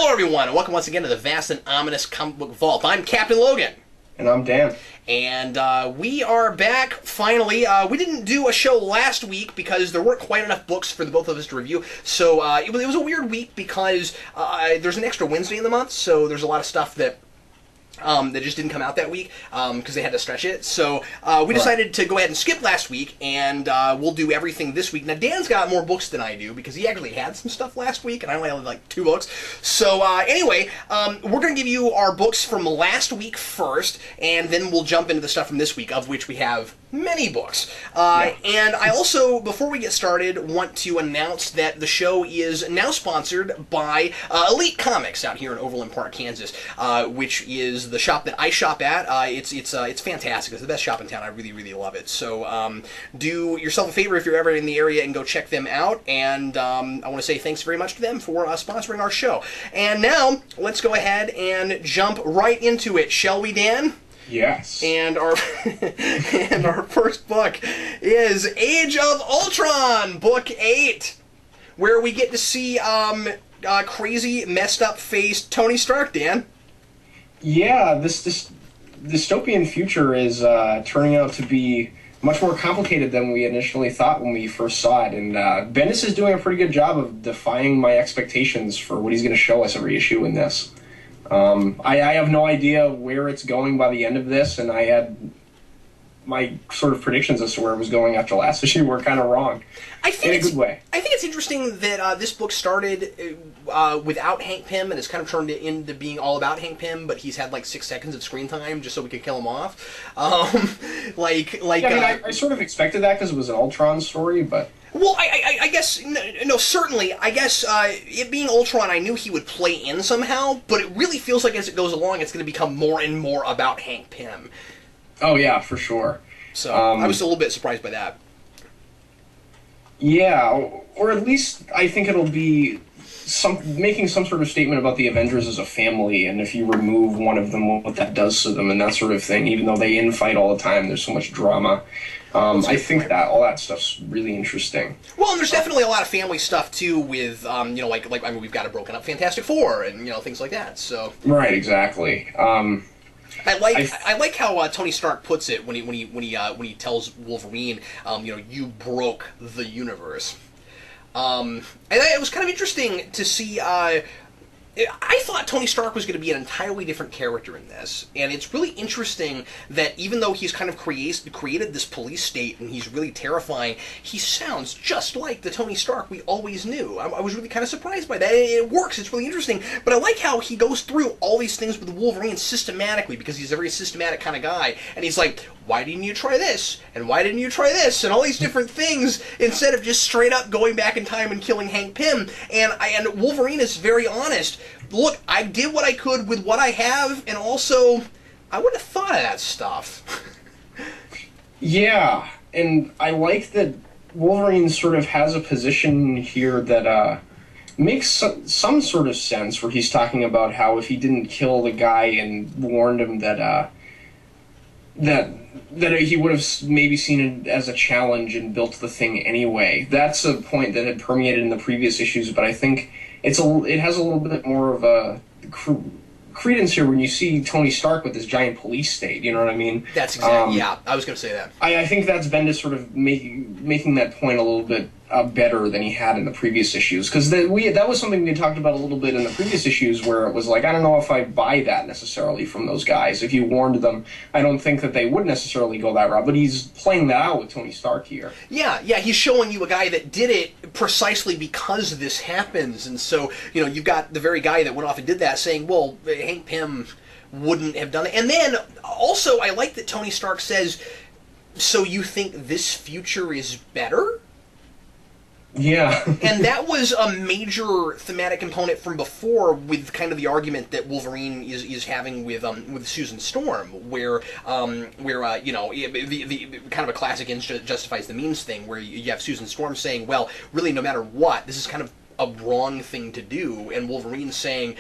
Hello, everyone, and welcome once again to the vast and ominous comic book vault. I'm Captain Logan. And I'm Dan. And we are back, finally. We didn't do a show last week because there weren't quite enough books for the both of us to review. So it was a weird week because there's an extra Wednesday in the month, so there's a lot of stuff that just didn't come out that week because they had to stretch it. So we decided to go ahead and skip last week, and we'll do everything this week. Now, Dan's got more books than I do because he actually had some stuff last week, and I only had like 2 books. So anyway, we're going to give you our books from last week first, and then we'll jump into the stuff from this week, of which we have many books. And I also, before we get started, want to announce that the show is now sponsored by Elite Comics out here in Overland Park, Kansas, which is the shop that I shop at. It's fantastic. It's the best shop in town. I really, really love it. So do yourself a favor if you're ever in the area and go check them out. And I want to say thanks very much to them for sponsoring our show. And now, let's go ahead and jump right into it, shall we, Dan? Yes. And our and our first book is Age of Ultron, Book 8, where we get to see crazy, messed up faced Tony Stark, Dan. Yeah, this dystopian future is turning out to be much more complicated than we initially thought when we first saw it, and Bendis is doing a pretty good job of defying my expectations for what he's going to show us every issue in this. I have no idea where it's going by the end of this, and I had my sort of predictions as to where it was going after last issue were kind of wrong. In a good way. I think it's interesting that this book started without Hank Pym, and it's kind of turned into being all about Hank Pym, but he's had like 6 seconds of screen time just so we could kill him off. I sort of expected that because it was an Ultron story, but... Well, I guess, no, certainly, I guess, it being Ultron, I knew he would play in somehow, but it really feels like as it goes along, it's going to become more and more about Hank Pym. Oh, yeah, for sure. So, I was a little bit surprised by that. Yeah, or at least I think it'll be making some sort of statement about the Avengers as a family, and if you remove one of them, what that does to them, and that sort of thing, even though they infight all the time, there's so much drama. I think that all that stuff's really interesting. Well, and there's definitely a lot of family stuff too. With we've got a broken up Fantastic Four and things like that. So right, exactly. I like how Tony Stark puts it when he tells Wolverine, you broke the universe. And it was kind of interesting to see. I thought Tony Stark was going to be an entirely different character in this, and it's really interesting that even though he's kind of created this police state and he's really terrifying, he sounds just like the Tony Stark we always knew. I was really kind of surprised by that. It works, it's really interesting, but I like how he goes through all these things with Wolverine systematically, because he's a very systematic kind of guy, and he's like, why didn't you try this? And why didn't you try this? And all these different things, instead of just straight up going back in time and killing Hank Pym. And Wolverine is very honest. Look, I did what I could with what I have, and also, I wouldn't have thought of that stuff. Yeah, and I like that Wolverine sort of has a position here that makes some sort of sense, where he's talking about how if he didn't kill the guy and warned him that he would have maybe seen it as a challenge and built the thing anyway. That's a point that had permeated in the previous issues, but I think it has a little bit more of a credence here when you see Tony Stark with this giant police state. You know what I mean? That's exactly. Yeah, I was going to say that. I think that's Bendis sort of making that point a little bit better than he had in the previous issues, because that was something we talked about a little bit in the previous issues, where it was like, I don't know if I buy that necessarily from those guys. If you warned them, I don't think that they would necessarily go that route, but he's playing that out with Tony Stark here. Yeah, he's showing you a guy that did it precisely because this happens, and so, you've got the very guy that went off and did that saying, well, Hank Pym wouldn't have done it. And then, also, I like that Tony Stark says, so you think this future is better? Yeah. And that was a major thematic component from before, with kind of the argument that Wolverine is having with Susan Storm, where the kind of a classic ends justifies the means thing, where you have Susan Storm saying, well, really, no matter what, this is kind of a wrong thing to do, and Wolverine saying,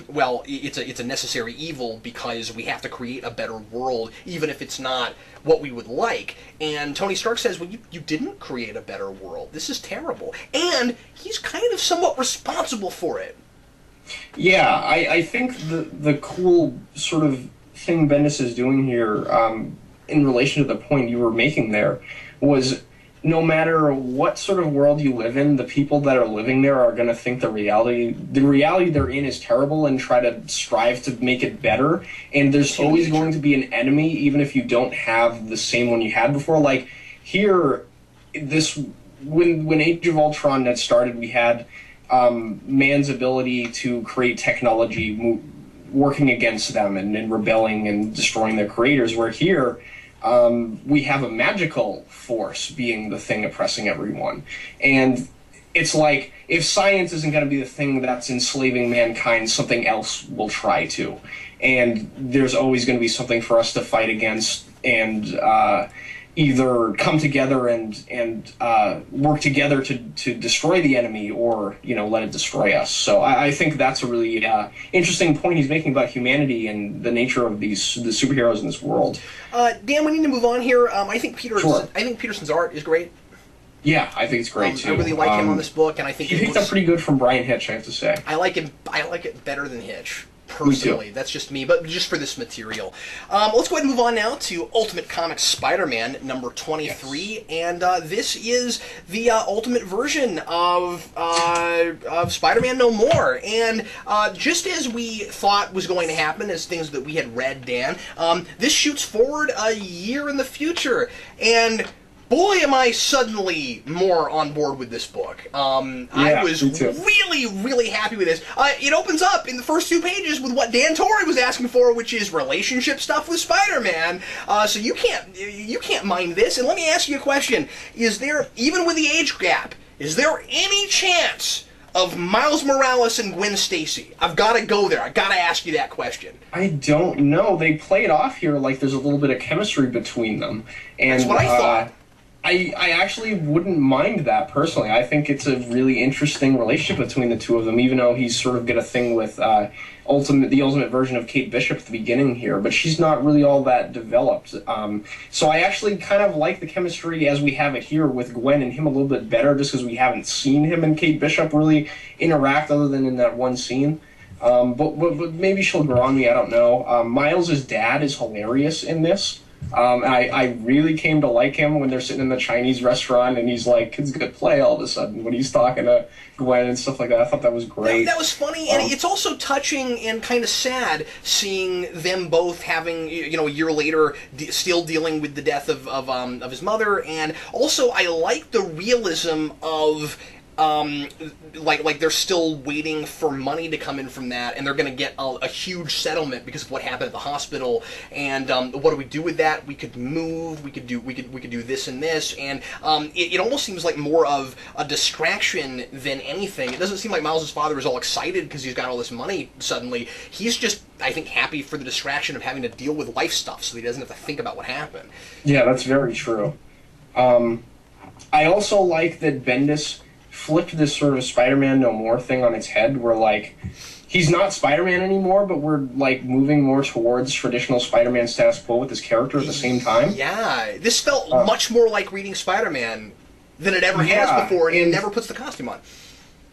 well, it's a necessary evil because we have to create a better world, even if it's not what we would like. And Tony Stark says, well, you didn't create a better world. This is terrible. And he's kind of somewhat responsible for it. Yeah, I think the cool sort of thing Bendis is doing here, in relation to the point you were making there, was no matter what sort of world you live in, the people that are living there are going to think the reality they're in is terrible and try to strive to make it better. And there's always going to be an enemy, even if you don't have the same one you had before. Like here, when Age of Ultron had started, we had man's ability to create technology working against them and rebelling and destroying their creators, where here we have a magical force being the thing oppressing everyone. And it's like, if science isn't going to be the thing that's enslaving mankind, something else will try to. And there's always going to be something for us to fight against and either come together and work together to destroy the enemy, or let it destroy us. So I think that's a really interesting point he's making about humanity and the nature of the superheroes in this world. Dan, we need to move on here. I think Sure. Peterson's art is great. Yeah, I think it's great too. I really like him on this book, and I think he picked up pretty good from Brian Hitch, I have to say. I like it better than Hitch. Personally, that's just me, but just for this material. Let's go ahead and move on now to Ultimate Comics Spider-Man number 23, yes. And this is the ultimate version of Spider-Man No More. And just as we thought was going to happen, as things that we had read, Dan, this shoots forward a year in the future, and boy, am I suddenly more on board with this book. I was really, really happy with this. It opens up in the first 2 pages with what Dan Torrey was asking for, which is relationship stuff with Spider-Man. So you can't mind this. And let me ask you a question. Is there, even with the age gap, is there any chance of Miles Morales and Gwen Stacy? I've got to go there. I've got to ask you that question. I don't know. They play it off here like there's a little bit of chemistry between them. And that's what I thought. I actually wouldn't mind that, personally. I think it's a really interesting relationship between the two of them, even though he's sort of got a thing with the ultimate version of Kate Bishop at the beginning here, but she's not really all that developed. So I actually kind of like the chemistry as we have it here with Gwen and him a little bit better, just because we haven't seen him and Kate Bishop really interact other than in that one scene. But maybe she'll grow on me, I don't know. Miles' dad is hilarious in this. I really came to like him when they're sitting in the Chinese restaurant and he's like, kids gonna play all of a sudden when he's talking to Gwen and stuff like that. I thought that was great. That was funny, and it's also touching and kind of sad seeing them both having, a year later, still dealing with the death of his mother, and also I like the realism of like they're still waiting for money to come in from that, and they're going to get a huge settlement because of what happened at the hospital. And what do we do with that? We could move. We could do this and this. And it almost seems like more of a distraction than anything. It doesn't seem like Miles' father is all excited because he's got all this money suddenly. He's just, I think, happy for the distraction of having to deal with life stuff, so he doesn't have to think about what happened. Yeah, that's very true. I also like that Bendis flipped this sort of Spider-Man No More thing on its head, where, like, he's not Spider-Man anymore, but we're, like, moving more towards traditional Spider-Man status quo with this character at the same time. Yeah, this felt much more like reading Spider-Man than it ever has before, and it never puts the costume on.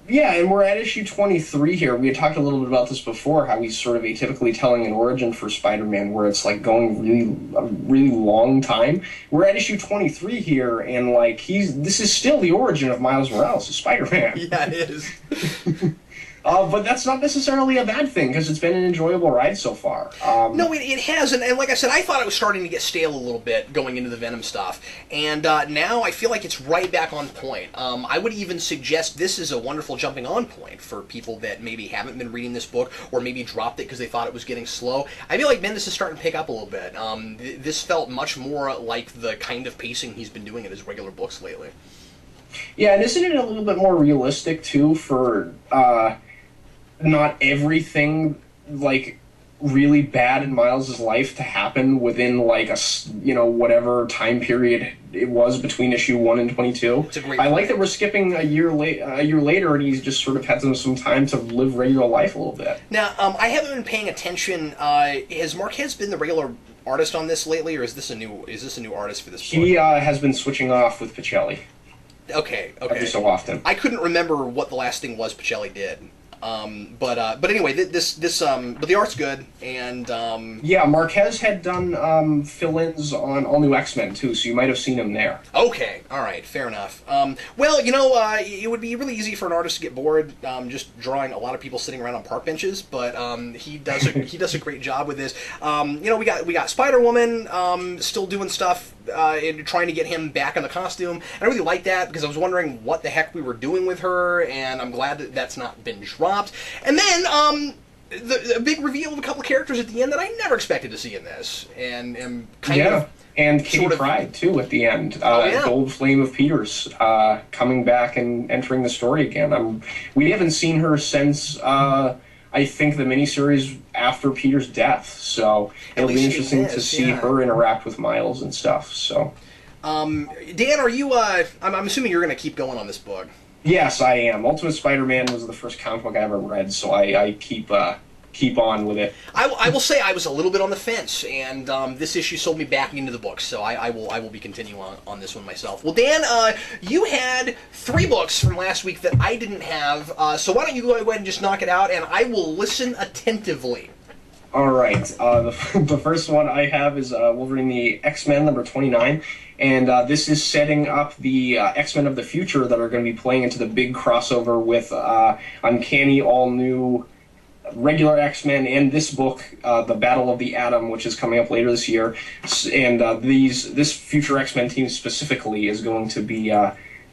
Yeah, and we're at issue 23 here. We had talked a little bit about this before, how he's sort of atypically telling an origin for Spider-Man where it's like going a really long time. We're at issue 23 here, and like this is still the origin of Miles Morales as Spider-Man. Yeah, it is. But that's not necessarily a bad thing, because it's been an enjoyable ride so far. No, it has, and like I said, I thought it was starting to get stale a little bit going into the Venom stuff, and now I feel like it's right back on point. I would even suggest this is a wonderful jumping-on point for people that maybe haven't been reading this book, or maybe dropped it because they thought it was getting slow. I feel like Bendis is starting to pick up a little bit. This felt much more like the kind of pacing he's been doing in his regular books lately. Yeah, and isn't it a little bit more realistic, too, for not everything, like, really bad in Miles' life to happen within, like, whatever time period it was between issue 1 and 22. It's a great I like that we're skipping a year later, and he's just sort of had some time to live regular life a little bit. Now, I haven't been paying attention. Has Marquez been the regular artist on this lately, or is this a new artist for this book? He has been switching off with Pichelli. Okay. Every so often. I couldn't remember what the last thing was Pichelli did. But anyway, but the art's good, and yeah, Marquez had done fill-ins on All New X-Men too, so you might have seen him there. Okay, all right, fair enough. Well, it would be really easy for an artist to get bored just drawing a lot of people sitting around on park benches, but he does a great job with this. We got Spider-Woman still doing stuff. And trying to get him back in the costume. And I really like that because I was wondering what the heck we were doing with her, and I'm glad that that's not been dropped. And then the big reveal of a couple characters at the end that I never expected to see in this, and kind of. And Kitty Pryde too at the end. Gold Flame of Peters coming back and entering the story again. We haven't seen her since. I think the miniseries after Peter's death, so it'll be interesting to see her interact with Miles and stuff. So, Dan, are you? I'm assuming you're going to keep going on this book. Yes, I am. Ultimate Spider-Man was the first comic book I ever read, so I keep on with it. I will say I was a little bit on the fence, and this issue sold me back into the books, so I will be continuing on this one myself. Well, Dan, you had 3 books from last week that I didn't have, so why don't you go ahead and just knock it out, and I will listen attentively. All right. The first one I have is Wolverine the X-Men number 29, and this is setting up the X-Men of the future that are going to be playing into the big crossover with Uncanny all-new regular X-Men and this book, The Battle of the Atom, which is coming up later this year. And this future X-Men team specifically is going to be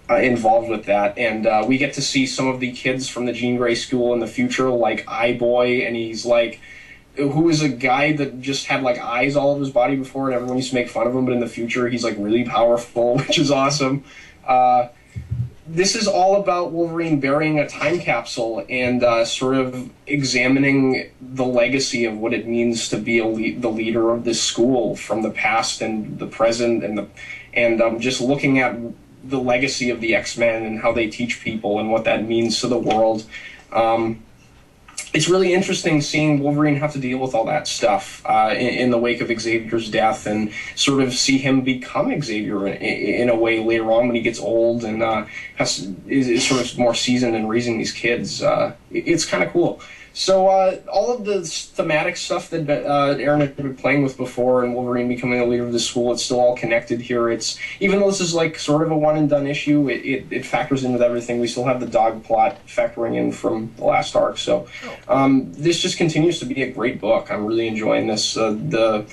involved with that. And we get to see some of the kids from the Jean Grey school in the future, like Eye-Boy, and he's like, who is a guy that just had like eyes all over his body before, and everyone used to make fun of him, but in the future he's like really powerful, which is awesome. This is all about Wolverine burying a time capsule and sort of examining the legacy of what it means to be the leader of this school from the past and the present, and just looking at the legacy of the X-Men and how they teach people and what that means to the world. It's really interesting seeing Wolverine have to deal with all that stuff in the wake of Xavier's death, and sort of see him become Xavier in a way later on when he gets old and is sort of more seasoned in raising these kids. It's kind of cool. So all of the thematic stuff that Aaron had been playing with before, and Wolverine becoming the leader of the school, it's still all connected here. It's, even though this is like sort of a one and done issue, it factors in with everything. We still have the dog plot factoring in from the last arc. So this just continues to be a great book. I'm really enjoying this. The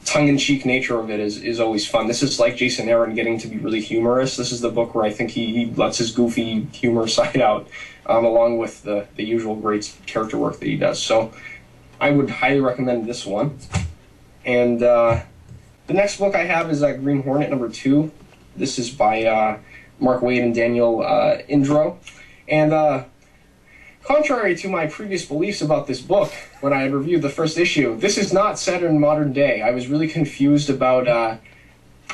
tongue-in-cheek nature of it is always fun. This is like Jason Aaron getting to be really humorous. This is the book where I think he lets his goofy humor side out, along with the usual great character work that he does. So I would highly recommend this one. And the next book I have is Green Hornet number 2. This is by Mark Waid and Daniel Indro. And contrary to my previous beliefs about this book, when I had reviewed the first issue, this is not set in modern day. I was really confused about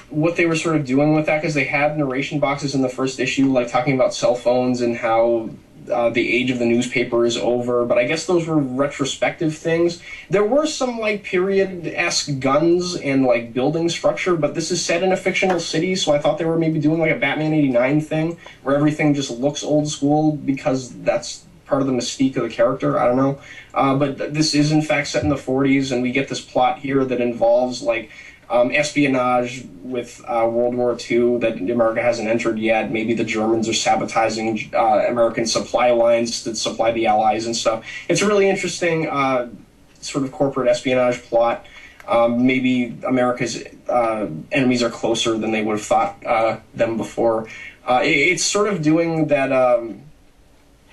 what they were sort of doing with that, because they had narration boxes in the first issue, like talking about cell phones and how the age of the newspaper is over, but I guess those were retrospective things. There were some like period-esque guns and like building structure, but this is set in a fictional city, so I thought they were maybe doing like a Batman 89 thing, where everything just looks old school because that's part of the mystique of the character. I don't know. But this is in fact set in the 40s, and we get this plot here that involves like espionage with World War II that America hasn't entered yet. Maybe the Germans are sabotaging American supply lines that supply the Allies and stuff. It's a really interesting sort of corporate espionage plot. Maybe America's enemies are closer than they would have thought them before. It's sort of doing that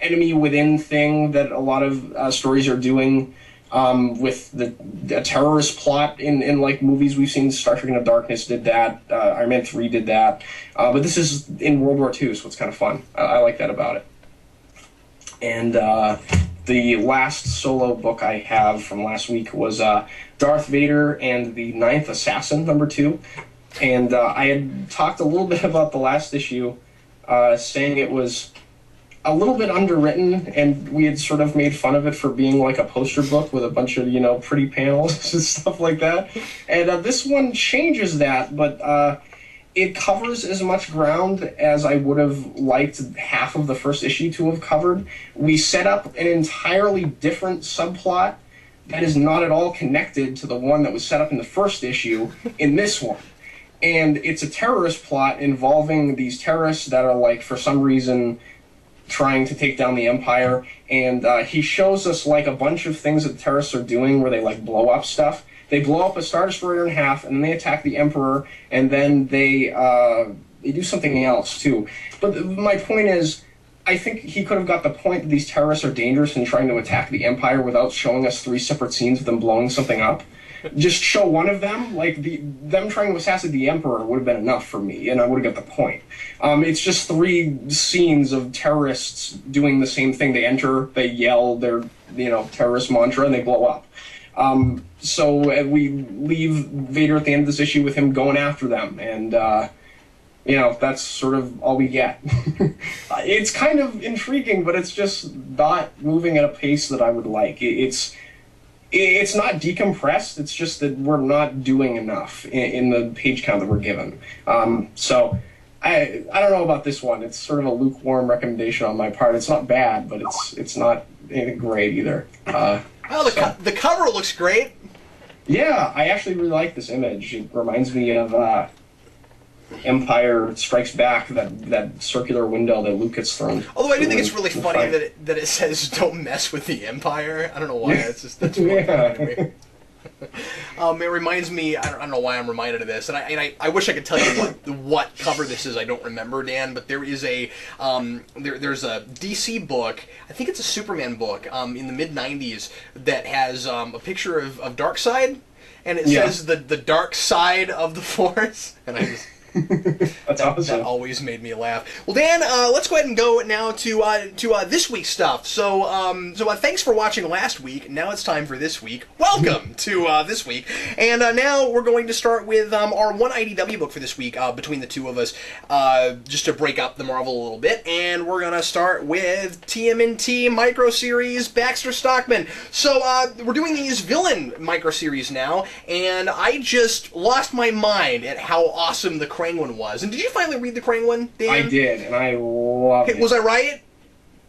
enemy within thing that a lot of stories are doing with the terrorist plot in like movies we've seen. Star Trek Into Darkness did that. Iron Man 3 did that. But this is in World War II, so it's kind of fun. I like that about it. And the last solo book I have from last week was Darth Vader and the Ninth Assassin, number 2. And I had talked a little bit about the last issue, saying it was a little bit underwritten, and we had sort of made fun of it for being like a poster book with a bunch of, pretty panels and stuff like that. And this one changes that, but it covers as much ground as I would have liked half of the first issue to have covered. We set up an entirely different subplot that is not at all connected to the one that was set up in the first issue in this one. And it's a terrorist plot involving these terrorists that are, like, for some reason trying to take down the Empire. And he shows us, like, a bunch of things that the terrorists are doing where they, like, blow up stuff. They blow up a Star Destroyer in half, and then they attack the Emperor, and then they do something else, too. But my point is, I think he could have got the point that these terrorists are dangerous and trying to attack the Empire without showing us 3 separate scenes of them blowing something up. Just show one of them, like, them trying to assassinate the Emperor would have been enough for me, and I would have got the point. It's just 3 scenes of terrorists doing the same thing. They enter, they yell their, terrorist mantra, and they blow up. So we leave Vader at the end of this issue with him going after them, and, that's sort of all we get. It's kind of intriguing, but it's just not moving at a pace that I would like. It's not decompressed, it's just that we're not doing enough in the page count that we're given. So I don't know about this one. It's sort of a lukewarm recommendation on my part. It's not bad, but it's not anything great either. The cover looks great. Yeah, I actually really like this image. It reminds me of Empire Strikes Back, that circular window that Luke gets thrown. Although I do think it's really funny that it says "Don't mess with the Empire." I don't know why. That's really funny to me. It reminds me. I don't know why I'm reminded of this, and I wish I could tell you what cover this is. I don't remember, Dan. But there is a there's a DC book. I think it's a Superman book in the mid '90s that has a picture of Darkseid, and it says the dark side of the Force, and I just. That's awesome. That always made me laugh. Well, Dan, let's go ahead and go now to this week's stuff. So thanks for watching last week. Now it's time for this week. Welcome to this week. And now we're going to start with our one IDW book for this week between the two of us, just to break up the Marvel a little bit. And we're going to start with TMNT micro-series Baxter Stockman. So we're doing these villain micro-series now, and I just lost my mind at how awesome the Krang one was. And did you finally read the Krang one, Dan? I did, and I loved it. Was I right?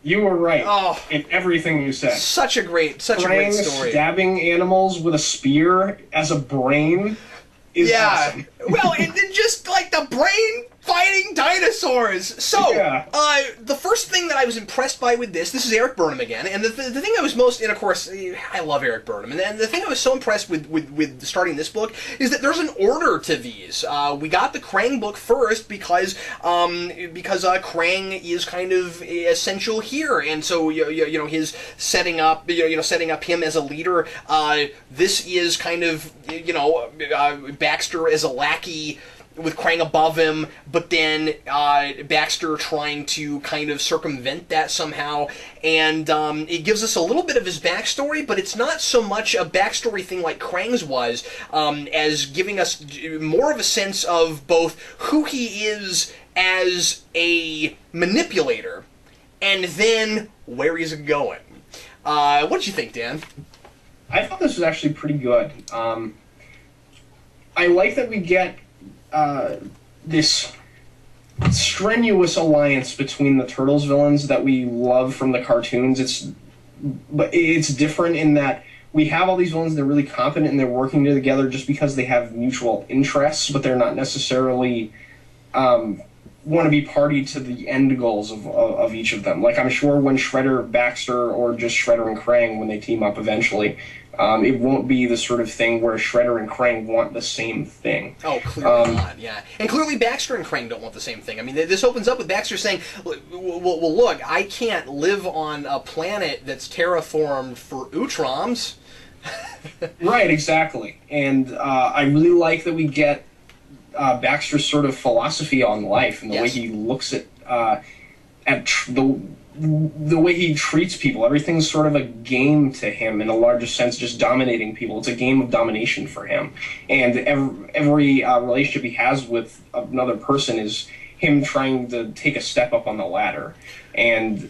You were right in everything you said. Such a great story. Stabbing animals with a spear as a brain is awesome. Well, and then just like the brain fighting dinosaurs. So, the first thing that I was impressed by with this is Eric Burnham again, and the thing I was most, and of course, I love Eric Burnham, and the thing I was so impressed with starting this book is that there's an order to these. We got the Krang book first because Krang is kind of essential here, and so his setting up him as a leader. This is kind of Baxter as a lackey with Krang above him, but then Baxter trying to kind of circumvent that somehow, and it gives us a little bit of his backstory, but it's not so much a backstory thing like Krang's was, as giving us more of a sense of both who he is as a manipulator, and then where he's going. What did you think, Dan? I thought this was actually pretty good. I like that we get this strenuous alliance between the Turtles villains that we love from the cartoons. But it's different in that we have all these villains that are really competent and they're working together just because they have mutual interests, but they're not necessarily want to be party to the end goals of each of them. Like, I'm sure when Shredder, Baxter, or just Shredder and Krang, when they team up eventually, it won't be the sort of thing where Shredder and Krang want the same thing. Oh, clearly not, yeah. And clearly Baxter and Krang don't want the same thing. I mean, this opens up with Baxter saying, well, look, I can't live on a planet that's terraformed for Utroms. Right, exactly. And I really like that we get Baxter's sort of philosophy on life and the way he looks at the way he treats people. Everything's sort of a game to him in a larger sense, just dominating people. It's a game of domination for him. And every relationship he has with another person is him trying to take a step up on the ladder. And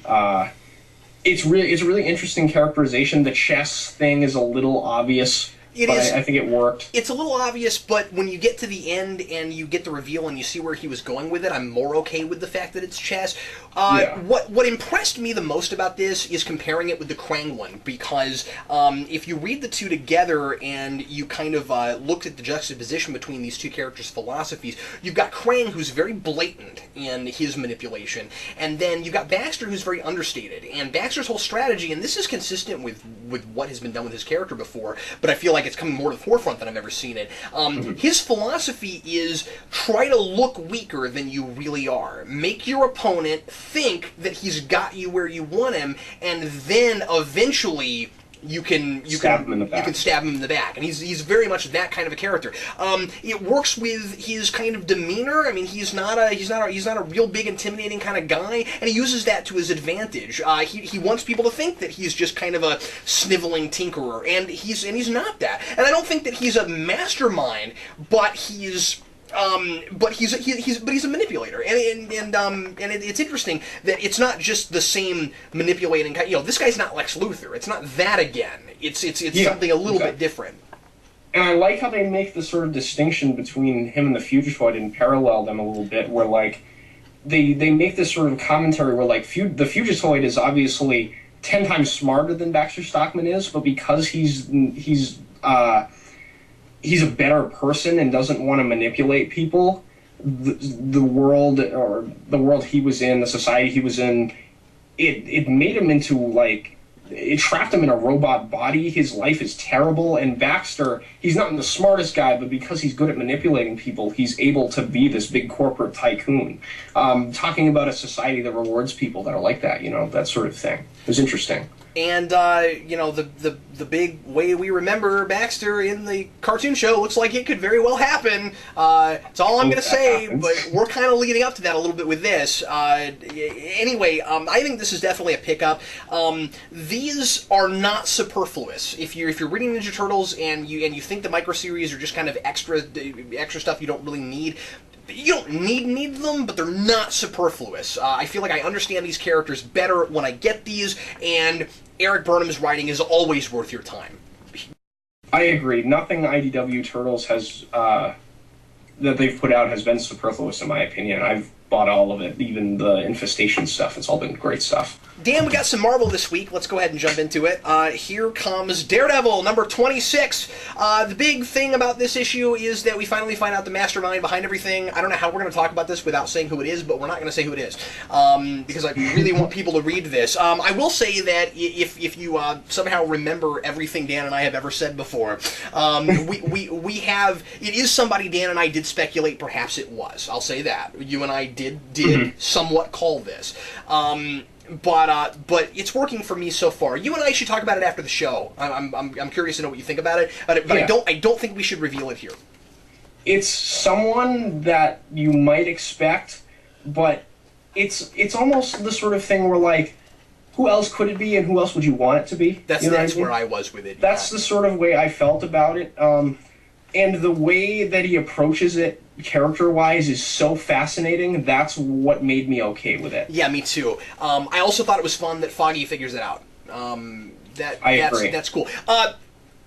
it's a really interesting characterization. The chess thing is a little obvious I think it worked. It's a little obvious, but when you get to the end and you get the reveal and you see where he was going with it, I'm more okay with the fact that it's Chess. What impressed me the most about this is comparing it with the Krang one, because if you read the two together and you kind of looked at the juxtaposition between these two characters' philosophies, you've got Krang, who's very blatant in his manipulation, and then you've got Baxter, who's very understated. And Baxter's whole strategy, and this is consistent with what has been done with his character before, but I feel like it's coming more to the forefront than I've ever seen it. His philosophy is try to look weaker than you really are. Make your opponent think that he's got you where you want him, and then eventually you can stab him in the back, and he's very much that kind of a character. It works with his kind of demeanor. I mean, he's not a real big intimidating kind of guy, and he uses that to his advantage. He wants people to think that he's just kind of a sniveling tinkerer, and he's not that. And I don't think that he's a mastermind, but he's a manipulator, and it's interesting that it's not just the same manipulating. This guy's not Lex Luthor. It's not that again. It's something a little bit different. And I like how they make the sort of distinction between him and the Fugitoid and parallel them a little bit, where like they make this sort of commentary where like the Fugitoid is obviously 10 times smarter than Baxter Stockman is, but because he's a better person and doesn't want to manipulate people, the world he was in, the society he was in, it made him into, like, it trapped him in a robot body. His life is terrible, and Baxter, he's not the smartest guy, but because he's good at manipulating people, he's able to be this big corporate tycoon. Talking about a society that rewards people that are like that, that sort of thing. It was interesting. And, the big way we remember Baxter in the cartoon show looks like it could very well happen. It's all I'm going to say, but we're kind of leading up to that a little bit with this. Anyway, I think this is definitely a pickup. These are not superfluous. If you're reading Ninja Turtles and you think the micro-series are just kind of extra stuff you don't really need, you don't need them, but they're not superfluous. I feel like I understand these characters better when I get these, and Eric Burnham's writing is always worth your time. I agree. Nothing IDW Turtles has that they've put out has been superfluous, in my opinion. I've bought all of it, even the Infestation stuff. It's all been great stuff. Dan, we got some Marvel this week. Let's go ahead and jump into it. Here comes Daredevil, number 26. The big thing about this issue is that we finally find out the mastermind behind everything. I don't know how we're going to talk about this without saying who it is, but we're not going to say who it is, because I really want people to read this. I will say that if you somehow remember everything Dan and I have ever said before, we have, it is somebody Dan and I did speculate perhaps it was. I'll say that. You and I did somewhat call this. But it's working for me so far. You and I should talk about it after the show. I'm curious to know what you think about it, but yeah. I don't think we should reveal it here. It's someone that you might expect, but it's almost the sort of thing where, like, who else could it be, and who else would you want it to be? That's where I was with it. That's the sort of way I felt about it. And the way that he approaches it, character-wise, is so fascinating. That's what made me okay with it. Yeah, me too. I also thought it was fun that Foggy figures it out. I agree. That's cool.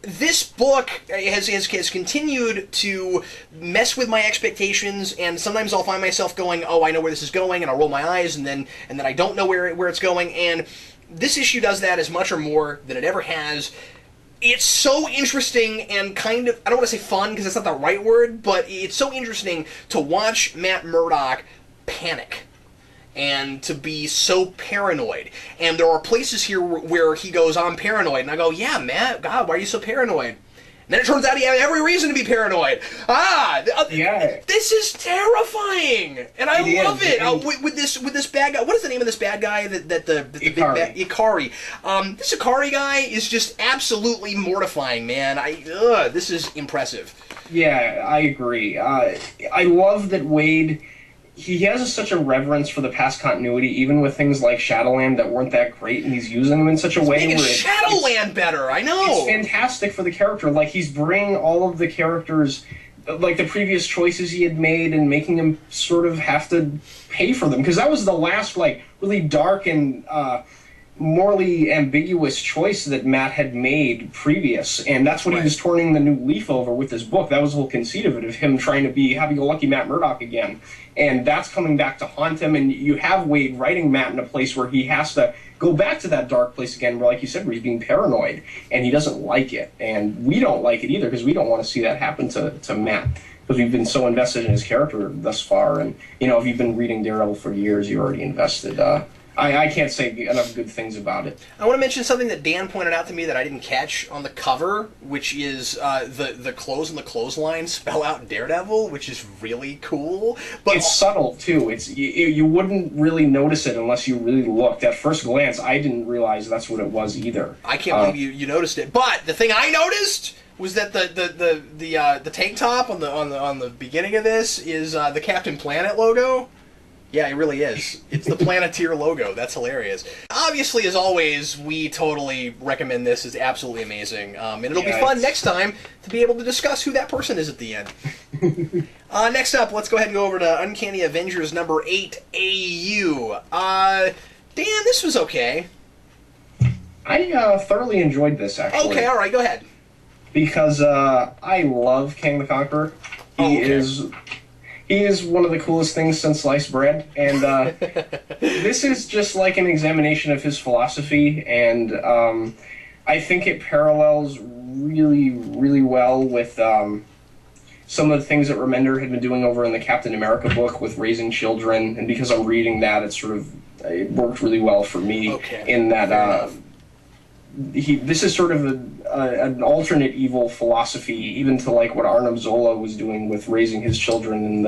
This book has continued to mess with my expectations, and sometimes I'll find myself going, "Oh, I know where this is going," and I'll roll my eyes, and then I don't know where it's going. And this issue does that as much or more than it ever has. It's so interesting and kind of, I don't want to say fun because that's not the right word, but it's so interesting to watch Matt Murdock panic and to be so paranoid. And there are places here where he goes, "I'm paranoid," and I go, "Yeah, Matt, God, why are you so paranoid?" And then it turns out he had every reason to be paranoid. Yeah. This is terrifying, and I love it. With this bad guy. What is the name of this bad guy? The big bad Ikari. This Ikari guy is just absolutely mortifying, man. This is impressive. Yeah, I agree. I love that Wade. He has such a reverence for the past continuity, even with things like Shadowland that weren't that great, and he's using them in such a way where Shadowland better. I know it's fantastic for the character. Like, he's bringing all of the characters, like the previous choices he had made, and making them sort of have to pay for them, because that was the last, like, really dark and morally ambiguous choice that Matt had made previous, and that's what he was turning the new leaf over with this book. That was the whole conceit of it, of him trying to be happy-go-lucky Matt Murdock again, and that's coming back to haunt him. And you have Wade writing Matt in a place where he has to go back to that dark place again, where, like you said, where he's being paranoid, and he doesn't like it, and we don't like it either, because we don't want to see that happen to Matt, because we've been so invested in his character thus far. And if you've been reading Daredevil for years, you're already invested. I can't say enough good things about it. I want to mention something that Dan pointed out to me that I didn't catch on the cover, which is the clothes and the clothesline spell out Daredevil, which is really cool. But it's subtle too. You wouldn't really notice it unless you really looked. At first glance, I didn't realize that's what it was either. I can't believe you noticed it. But the thing I noticed was that the tank top on the beginning of this is the Captain Planet logo. Yeah, it really is. It's the Planeteer logo. That's hilarious. Obviously, as always, we totally recommend this. It's absolutely amazing. And it'll be fun next time to be able to discuss who that person is at the end. Next up, let's go ahead and go over to Uncanny Avengers number 8 AU. Dan, this was okay. I thoroughly enjoyed this, actually. Okay, all right, go ahead. Because I love Kang the Conqueror. He is one of the coolest things since sliced bread, and this is just like an examination of his philosophy, and I think it parallels really, really well with some of the things that Remender had been doing over in the Captain America book with raising children, and because I'm reading that, it worked really well for me in that this is sort of an alternate evil philosophy, even to like what Arnim Zola was doing with raising his children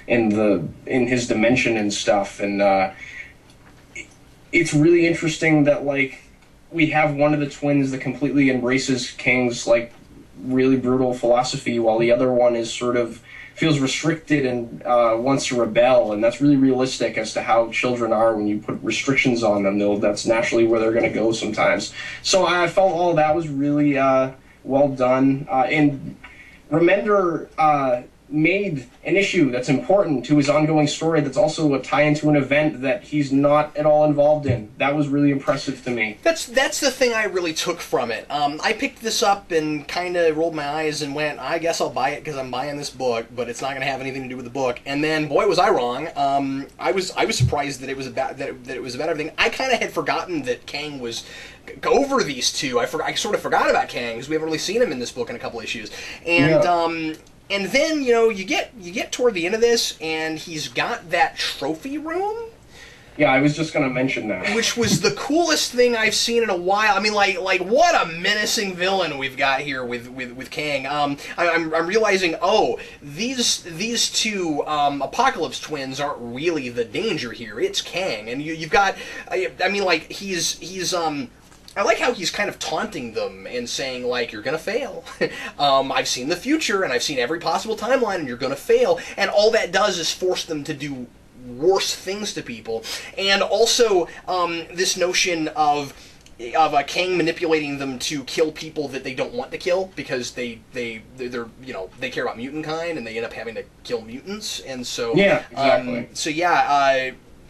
in his dimension and stuff. And it's really interesting that like we have one of the twins that completely embraces Kang's like really brutal philosophy, while the other one is sort of feels restricted and wants to rebel, and that's really realistic as to how children are when you put restrictions on them. That's naturally where they're going to go sometimes. So I felt all of that was really well done. And Remender made an issue that's important to his ongoing story that's also a tie into an event that he's not at all involved in. That was really impressive to me. That's the thing I really took from it. I picked this up and kind of rolled my eyes and went, I guess I'll buy it because I'm buying this book, but it's not going to have anything to do with the book. And then, boy, was I wrong. I was surprised that it was about that it was about everything. I kind of had forgotten that Kang was over these two. I sort of forgot about Kang because we haven't really seen him in this book in a couple issues. And and then, you get toward the end of this, and he's got that trophy room. Yeah, I was just going to mention that. Which was the coolest thing I've seen in a while. I mean, like what a menacing villain we've got here with Kang. I'm realizing, these two Apocalypse twins aren't really the danger here. It's Kang, and you've got. I mean, like he's I like how he's kind of taunting them and saying, like, you're going to fail. I've seen the future, and I've seen every possible timeline, and you're going to fail. And all that does is force them to do worse things to people. And also, this notion of Kang manipulating them to kill people that they don't want to kill because they're they care about mutant kind, and they end up having to kill mutants. And so... Yeah, exactly.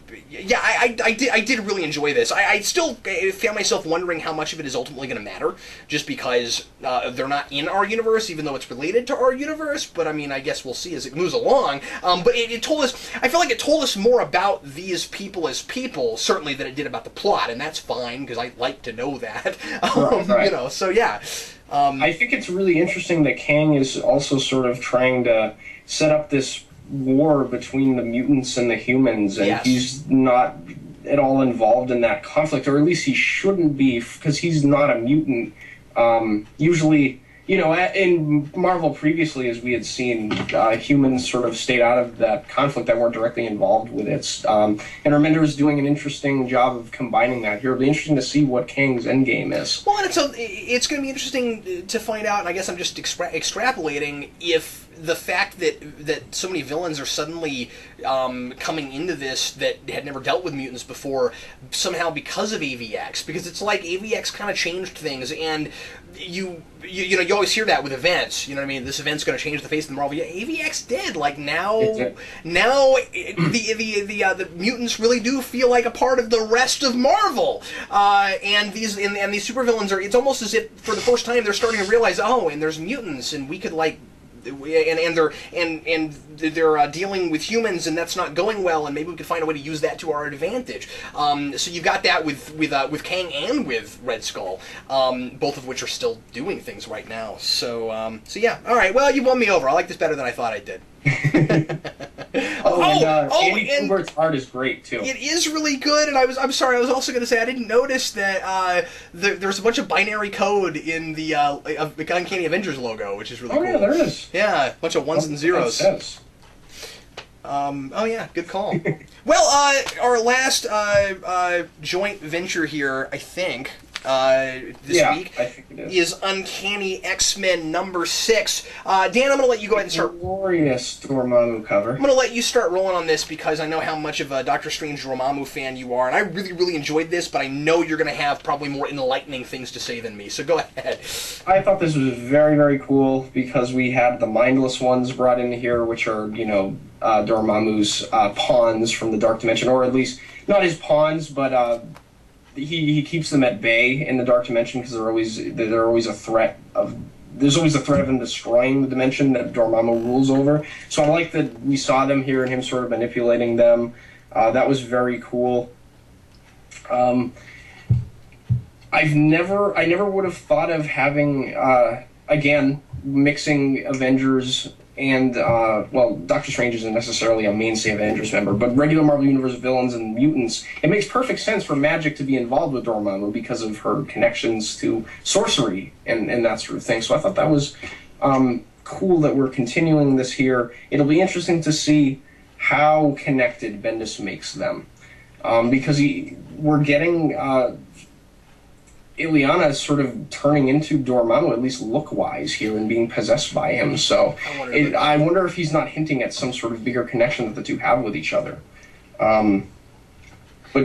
I did really enjoy this. I still found myself wondering how much of it is ultimately going to matter, just because they're not in our universe, even though it's related to our universe. But I mean, I guess we'll see as it moves along. But it told us. I feel like it told us more about these people as people, certainly, than it did about the plot, and that's fine because I like to know that. Right. So yeah. I think it's really interesting that Kang is also sort of trying to set up this war between the mutants and the humans, and he's not at all involved in that conflict, or at least he shouldn't be, because he's not a mutant. Usually, in Marvel previously, as we had seen, humans sort of stayed out of that conflict, that weren't directly involved with it. And Remender is doing an interesting job of combining that here. It'll be interesting to see what Kang's endgame is. Well, and it's going to be interesting to find out, and I guess I'm just extrapolating, if the fact that so many villains are suddenly coming into this that had never dealt with mutants before, somehow because of AVX, because it's like AVX kind of changed things, and you always hear that with events. You know what I mean? This event's going to change the face of the Marvel. Yeah, AVX did. Like now the mutants really do feel like a part of the rest of Marvel. And these supervillains are. It's almost as if for the first time they're starting to realize, oh, and there's mutants, and we could like. And they're dealing with humans, and that's not going well. And maybe we could find a way to use that to our advantage. So you've got that with Kang and with Red Skull, both of which are still doing things right now. So yeah, all right. Well, you won me over. I like this better than I thought I did. Andy Kubert's art is great too. It is really good, and I'm sorry. I was also going to say I didn't notice that there's a bunch of binary code in the Uncanny Avengers logo, which is really cool. Oh yeah, there is. Yeah, a bunch of ones and zeros. Oh yeah, good call. Well, our last joint venture here, I think. This week I think it is Uncanny X-Men #6. Dan, I'm going to let you go ahead and start. Glorious Dormammu cover. I'm going to let you start rolling on this because I know how much of a Doctor Strange Dormammu fan you are, and I really, really enjoyed this, but I know you're going to have probably more enlightening things to say than me, so go ahead. I thought this was very, very cool because we had the mindless ones brought in here, which are, Dormammu's pawns from the Dark Dimension, or at least not his pawns, but he keeps them at bay in the Dark Dimension because there's always a threat of him destroying the dimension that Dormammu rules over. So I like that we saw them here and him sort of manipulating them. That was very cool. I never would have thought of having again mixing Avengers and Doctor Strange isn't necessarily a mainstay Avengers member, but regular Marvel Universe villains and mutants. It makes perfect sense for Magic to be involved with Dormammu because of her connections to sorcery and that sort of thing. So I thought that was cool that we're continuing this here. It'll be interesting to see how connected Bendis makes them, because we're getting Ileana is sort of turning into Dormammu, at least look-wise here, and being possessed by him. So I wonder if he's not hinting at some sort of bigger connection that the two have with each other. But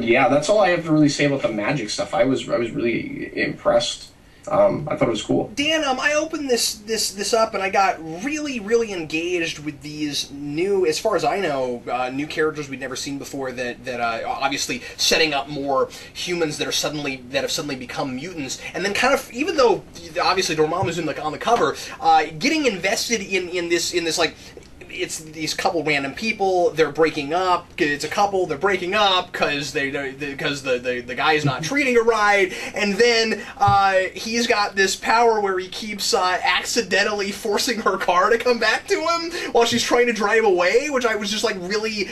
yeah, that's all I have to really say about the magic stuff. I was really impressed. I thought it was cool. Dan, I opened this up and I got really, really engaged with these new, as far as I know, new characters we'd never seen before. That obviously setting up more humans that have suddenly become mutants, and then kind of, even though obviously Dormammu's on the cover, getting invested in this like. It's these couple random people. They're breaking up. It's a couple. They're breaking up because the guy is not treating her right. And then he's got this power where he keeps accidentally forcing her car to come back to him while she's trying to drive away, which I was just like really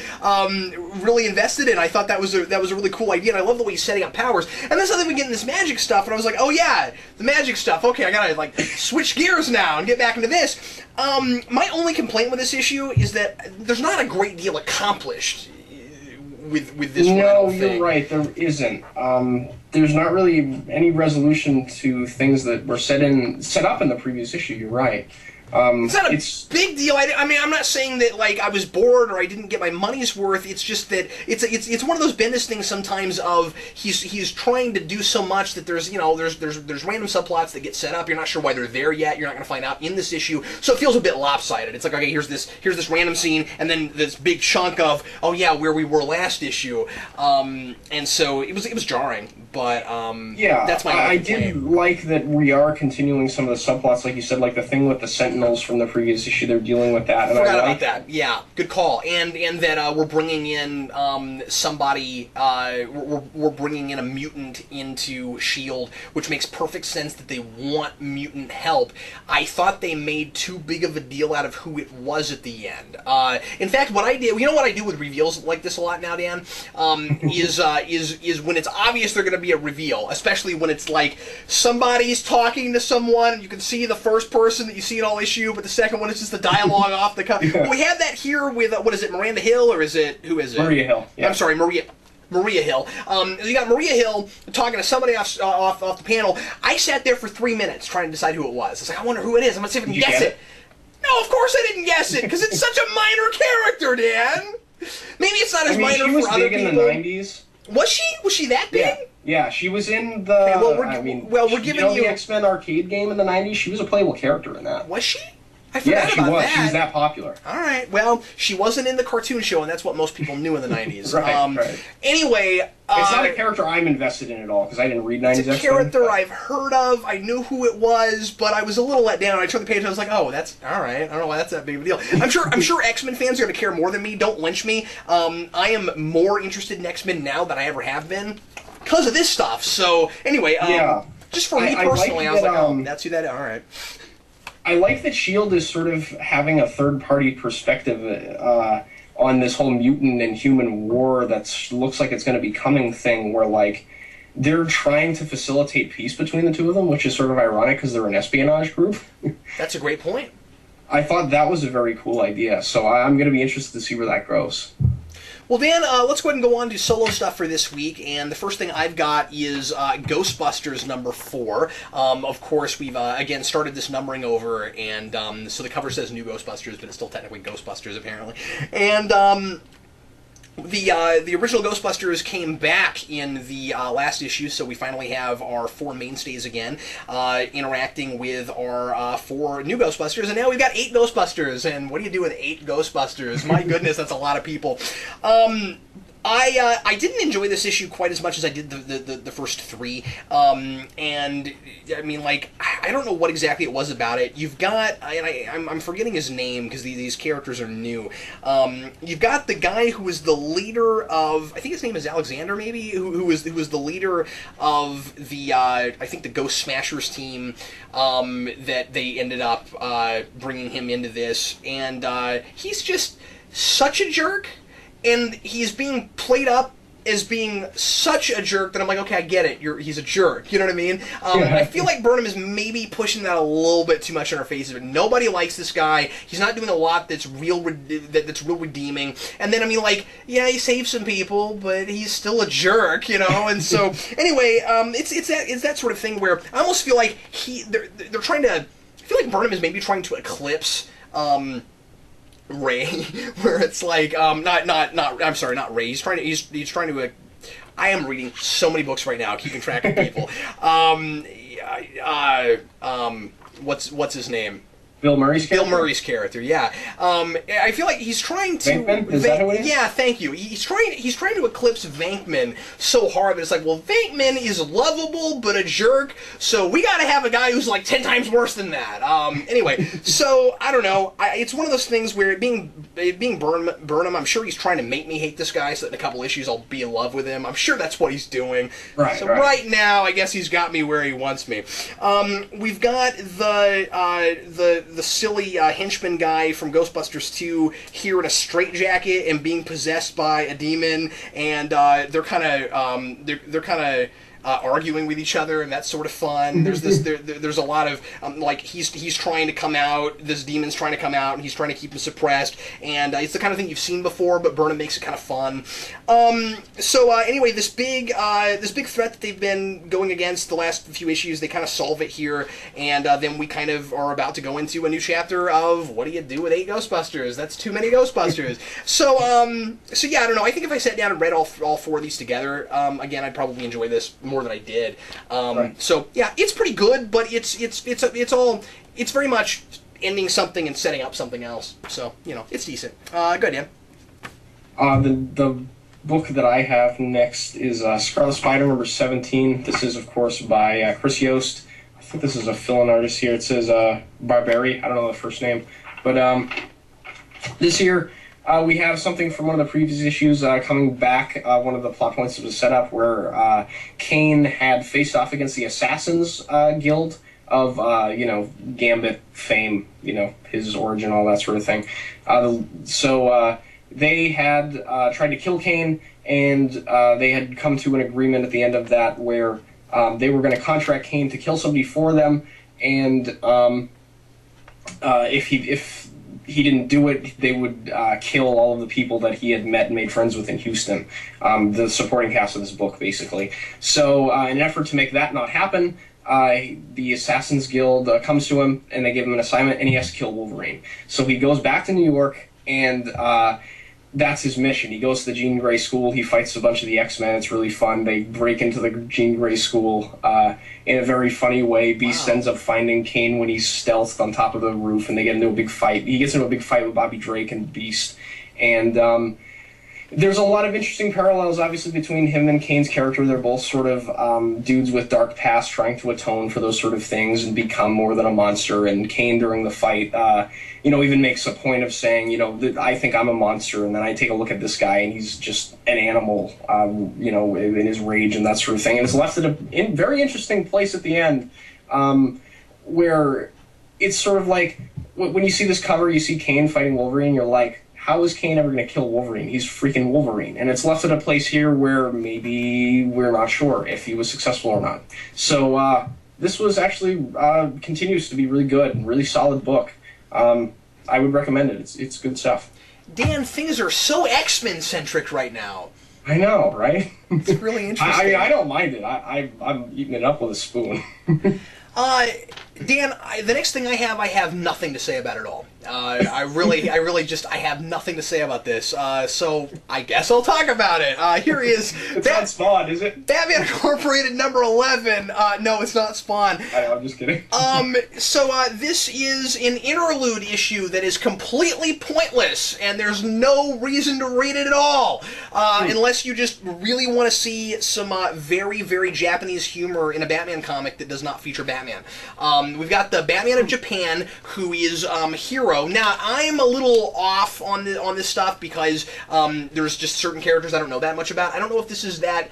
invested in. I thought that was a really cool idea, and I love the way he's setting up powers. And then suddenly we get in this magic stuff, and I was like, oh yeah, the magic stuff. Okay, I gotta like switch gears now and get back into this. My only complaint with this issue is that there's not a great deal accomplished with this. No, you're right. There isn't. There's not really any resolution to things that were set up in the previous issue. You're right. It's not a big deal. I mean, I'm not saying that like I was bored or I didn't get my money's worth. It's just that it's one of those Bendis things sometimes of he's trying to do so much that there's random subplots that get set up. You're not sure why they're there yet. You're not going to find out in this issue, so it feels a bit lopsided. It's like, okay, here's this random scene, and then this big chunk of, oh yeah, where we were last issue, and so it was jarring. But yeah, that's my I did like that we are continuing some of the subplots, like you said, like the thing with the Sentinels from the previous issue. They're dealing with that. And forgot about that. Yeah, good call. And that we're bringing in somebody. We're bringing in a mutant into S.H.I.E.L.D., which makes perfect sense that they want mutant help. I thought they made too big of a deal out of who it was at the end. In fact, what I did, you know what I do with reveals like this a lot now, Dan, is when it's obvious they're going to be a reveal, especially when it's like somebody's talking to someone and you can see the first person that you see in all issue, but the second one is just the dialogue off the cuff. Yeah. We have that here with what is it, Miranda Hill, or who is it? Maria Hill. Yeah. I'm sorry, Maria Hill. You got Maria Hill talking to somebody off the panel. I sat there for 3 minutes trying to decide who it was. I was like, I wonder who it is. I'm gonna see if I can guess it. No, of course I didn't guess it, because it's such a minor character, Dan! Maybe it's not as minor for other people. She was big in the 90s. Was she? Was she that big? Yeah, she was in the... Okay, we're giving you... the X-Men arcade game in the 90s? She was a playable character in that. Was she? I forgot about that. She was that popular. All right. Well, she wasn't in the cartoon show, and that's what most people knew in the 90s. Right. Anyway... it's not a character I'm invested in at all, because I didn't read 90s X-Men. It's a character I've heard of, I knew who it was, but I was a little let down. I turned the page and I was like, oh, that's... All right, I don't know why that's that big of a deal. I'm sure X-Men fans are going to care more than me. Don't lynch me. I am more interested in X-Men now than I ever have been because of this stuff. So, anyway, just for me personally, I was like, oh, that's who that is. All right. I like that S.H.I.E.L.D. is sort of having a third-party perspective on this whole mutant and human war that looks like it's going to be coming thing, where, like, they're trying to facilitate peace between the two of them, which is sort of ironic because they're an espionage group. That's a great point. I thought that was a very cool idea, so I'm going to be interested to see where that goes. Well, Dan, let's go ahead and go on to solo stuff for this week, and the first thing I've got is Ghostbusters number 4. Of course, we've, again, started this numbering over, and so the cover says New Ghostbusters, but it's still technically Ghostbusters, apparently. And the original Ghostbusters came back in the last issue, so we finally have our 4 mainstays again, interacting with our 4 new Ghostbusters, and now we've got 8 Ghostbusters, and what do you do with 8 Ghostbusters? My goodness, that's a lot of people. I didn't enjoy this issue quite as much as I did the first 3, and I mean, like, I don't know what exactly it was about it. You've got, and I'm forgetting his name because these characters are new. You've got the guy who was the leader of, I think his name is Alexander, maybe, who was the leader of the I think the Ghost Smashers team that they ended up bringing him into this, and he's just such a jerk. And he's being played up as being such a jerk that I'm like, okay, I get it. He's a jerk. You know what I mean? I feel like Burnham is maybe pushing that a little bit too much in our faces. But nobody likes this guy. He's not doing a lot that's real redeeming. And then, I mean, like, yeah, he saves some people, but he's still a jerk, you know? And so, anyway, it's that sort of thing where I almost feel like they're trying to... I feel like Burnham is maybe trying to eclipse... Ray, where it's like, I'm sorry, not Ray. He's trying to. I am reading so many books right now, keeping track of people. What's his name? Bill Murray's character? Bill Murray's character, yeah. I feel like he's trying to... Venkman? Is that who it is? Yeah, thank you. He's trying to eclipse Venkman so hard that it's like, well, Venkman is lovable but a jerk, so we gotta have a guy who's like 10 times worse than that. Anyway, so, I don't know. It's one of those things where it being Burnham, I'm sure he's trying to make me hate this guy so that in a couple issues I'll be in love with him. I'm sure that's what he's doing. Right now, I guess he's got me where he wants me. We've got the silly henchman guy from Ghostbusters 2 here in a straitjacket and being possessed by a demon, and they're kind of arguing with each other, and that's sort of fun. There's a lot of like he's trying to come out, this demon's trying to come out, and he's trying to keep him suppressed, and it's the kind of thing you've seen before, but Burnham makes it kind of fun. So anyway, this big threat that they've been going against the last few issues, they kind of solve it here, and then we kind of are about to go into a new chapter of what do you do with 8 Ghostbusters? That's too many Ghostbusters. So yeah, I don't know. I think if I sat down and read all 4 of these together, again, I'd probably enjoy this more than I did. So yeah, it's pretty good, but it's very much ending something and setting up something else. So, you know, it's decent. Good, Dan. The book that I have next is Scarlet Spider number 17. This is, of course, by Chris Yost. I think this is a fill-in artist here. It says Barberi. I don't know the first name. But this year, we have something from one of the previous issues coming back. One of the plot points was set up where Kane had faced off against the Assassins Guild of, Gambit fame, his origin, all that sort of thing. So they had tried to kill Kane, and they had come to an agreement at the end of that where they were going to contract Kane to kill somebody for them, and if he didn't do it, they would kill all of the people that he had met and made friends with in Houston, the supporting cast of this book, basically. So in an effort to make that not happen, the Assassin's Guild comes to him, and they give him an assignment, and he has to kill Wolverine. So he goes back to New York, and that's his mission. He goes to the Jean Grey School, he fights a bunch of the X-Men, it's really fun. They break into the Jean Grey School in a very funny way. Beast ends up finding Kane when he's stealthed on top of the roof, and they get into a big fight. He gets into a big fight with Bobby Drake and Beast, and there's a lot of interesting parallels, obviously, between him and Kane's character. They're both sort of dudes with dark pasts trying to atone for those sort of things and become more than a monster. And Kane, during the fight, even makes a point of saying, I think I'm a monster, and then I take a look at this guy, and he's just an animal, in his rage and that sort of thing. And it's left at a very interesting place at the end, where it's sort of like, when you see this cover, you see Kane fighting Wolverine, you're like, how is Kane ever going to kill Wolverine? He's freaking Wolverine. And it's left at a place here where maybe we're not sure if he was successful or not. So this was actually, continues to be really good and really solid book. I would recommend it. It's good stuff. Dan, things are so X-Men centric right now. I know, right? It's really interesting. I don't mind it. I'm eating it up with a spoon. Dan, the next thing I have nothing to say about it all. I have nothing to say about this. So I guess I'll talk about it. Here is it's not Spawn, is it? Batman Incorporated number 11. No, it's not Spawn. I'm just kidding. So this is an interlude issue that is completely pointless, and there's no reason to read it at all, unless you just really want to see some very, very Japanese humor in a Batman comic that does not feature Batman. We've got the Batman of Japan, who is Hero. Now, I'm a little off on this stuff because there's just certain characters I don't know that much about. I don't know if this is that,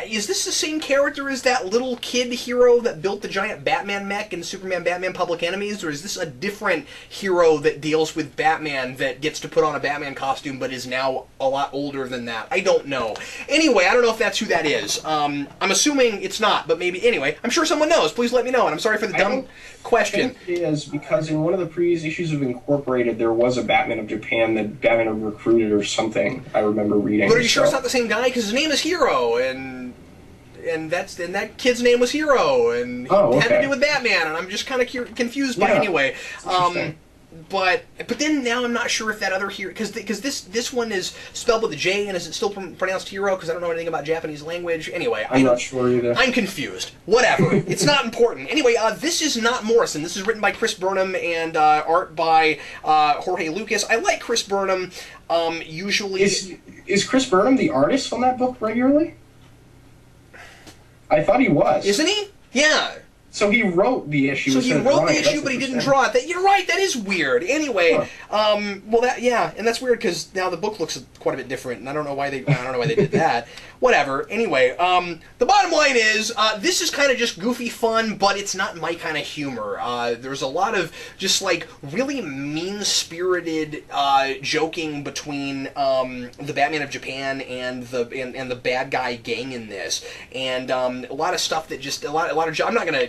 is this the same character as that little kid hero that built the giant Batman mech in Superman Batman Public Enemies, or is this a different hero that deals with Batman that gets to put on a Batman costume but is now a lot older than that? I don't know. Anyway, I don't know if that's who that is. I'm assuming it's not, but maybe. Anyway, I'm sure someone knows. Please let me know, and I'm sorry for the dumb question. I think it is, because in one of the previous issues of Incorporated, there was a Batman of Japan that Batman had recruited or something, I remember reading. But are you sure it's not the same guy? Because his name is Hero, and that kid's name was Hero, and he had to do with Batman, and I'm just kind of confused by it anyway. But then now I'm not sure if that other hero, because this one is spelled with a J, and is it still pronounced Hero? Because I don't know anything about Japanese language. Anyway, I'm not sure either. I'm confused. Whatever. It's not important. Anyway, this is not Morrison. This is written by Chris Burnham and art by Jorge Lucas. I like Chris Burnham. Usually, is Chris Burnham the artist on that book regularly? I thought he was. Isn't he? Yeah. So he wrote the issue. So he wrote the issue, but he didn't draw it. You're right. That is weird. Anyway, and that's weird because now the book looks quite a bit different, and I don't know why they did that. Whatever. Anyway, the bottom line is this is kind of just goofy fun, but it's not my kind of humor. There's a lot of just like really mean-spirited joking between the Batman of Japan and the bad guy gang in this, and a lot of stuff that just a lot of. I'm not gonna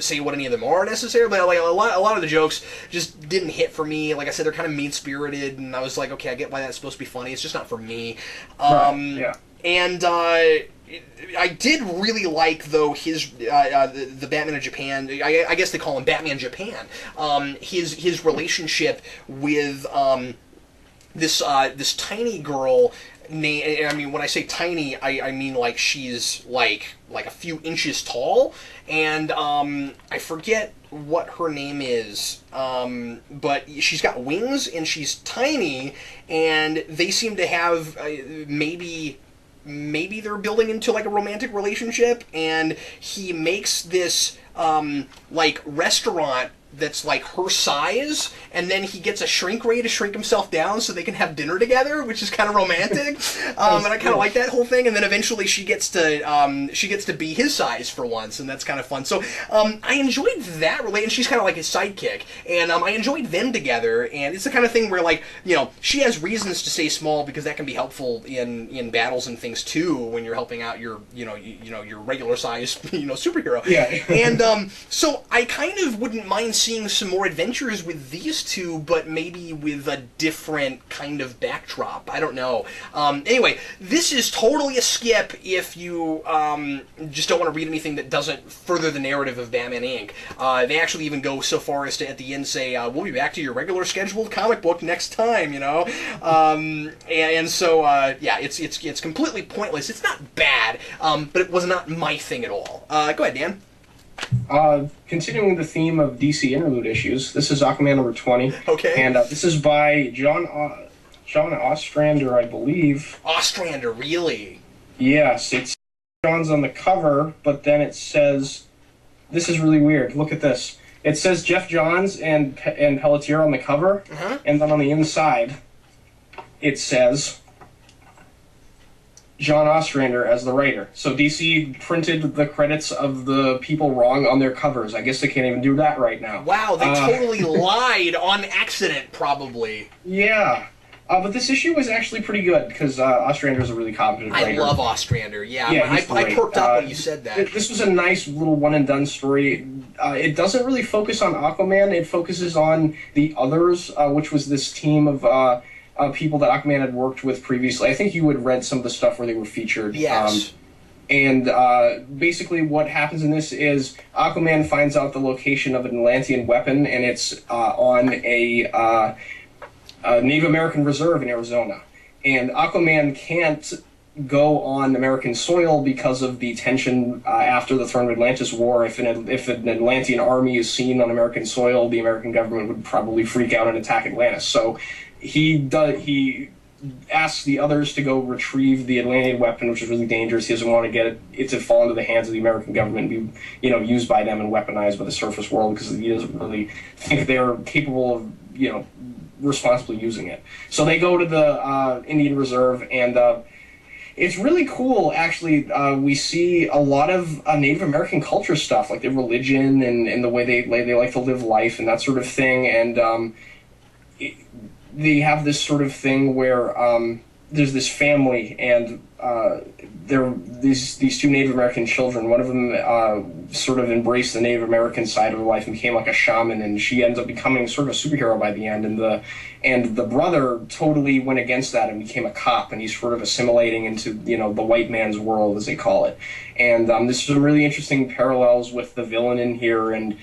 say what any of them are necessarily, but like a lot of the jokes just didn't hit for me. Like I said, they're kind of mean-spirited, and I was like, okay, I get why that's supposed to be funny. It's just not for me. And I did really like, though, his the Batman of Japan. I guess they call him Batman Japan. His relationship with this tiny girl. I mean, when I say tiny, I mean like she's like a few inches tall, and I forget what her name is, but she's got wings and she's tiny, and they seem to have maybe they're building into like a romantic relationship, and he makes this like restaurant that's like her size, and then he gets a shrink ray to shrink himself down so they can have dinner together, which is kind of romantic. And I kind of like that whole thing. And then eventually she gets to be his size for once, and that's kind of fun. So I enjoyed that and she's kind of like his sidekick, and I enjoyed them together. And it's the kind of thing where, like, she has reasons to stay small because that can be helpful in battles and things too when you're helping out your your regular size superhero. Yeah. And so I kind of wouldn't mind seeing some more adventures with these two, but maybe with a different kind of backdrop. I don't know. Anyway, this is totally a skip if you just don't want to read anything that doesn't further the narrative of Batman Inc. They actually even go so far as to, at the end, say, we'll be back to your regular scheduled comic book next time, you know? So, yeah, it's completely pointless. It's not bad, but it was not my thing at all. Go ahead, Dan. Continuing the theme of DC interlude issues, this is Aquaman number 20. Okay. And this is by John Ostrander, I believe. Ostrander, really? Yes, it's John's on the cover, but then it says, this is really weird. Look at this. It says Jeff Johns and Pelletier on the cover, and then on the inside, it says John Ostrander as the writer. So DC printed the credits of the people wrong on their covers. I guess they can't even do that right now. Wow, they totally lied on accident, probably. Yeah. But this issue was actually pretty good, because Ostrander's a really competent writer. I love Ostrander, yeah. He's I great. perked up when you said that. This was a nice little one-and-done story. It doesn't really focus on Aquaman. It focuses on the others, which was this team of people that Aquaman had worked with previously. I think you had read some of the stuff where they were featured. Yes. And basically what happens in this is Aquaman finds out the location of an Atlantean weapon, and it's on a Native American reserve in Arizona. And Aquaman can't go on American soil because of the tension after the Throne of Atlantis War. If an Atlantean army is seen on American soil, the American government would probably freak out and attack Atlantis. So he asks the others to go retrieve the Atlantean weapon, which is really dangerous. He doesn't want to get it to fall into the hands of the American government and be, used by them and weaponized by the surface world, because he doesn't really think they're capable of, responsibly using it. So they go to the Indian Reserve, and it's really cool, actually. We see a lot of Native American culture stuff, like their religion and the way they like to live life and that sort of thing. And they have this sort of thing where there's this family, and there are these two Native American children. One of them sort of embraced the Native American side of her life and became like a shaman, and she ends up becoming sort of a superhero by the end. And the brother totally went against that and became a cop, and he's sort of assimilating into the white man's world, as they call it. And there's some really interesting parallels with the villain in here, and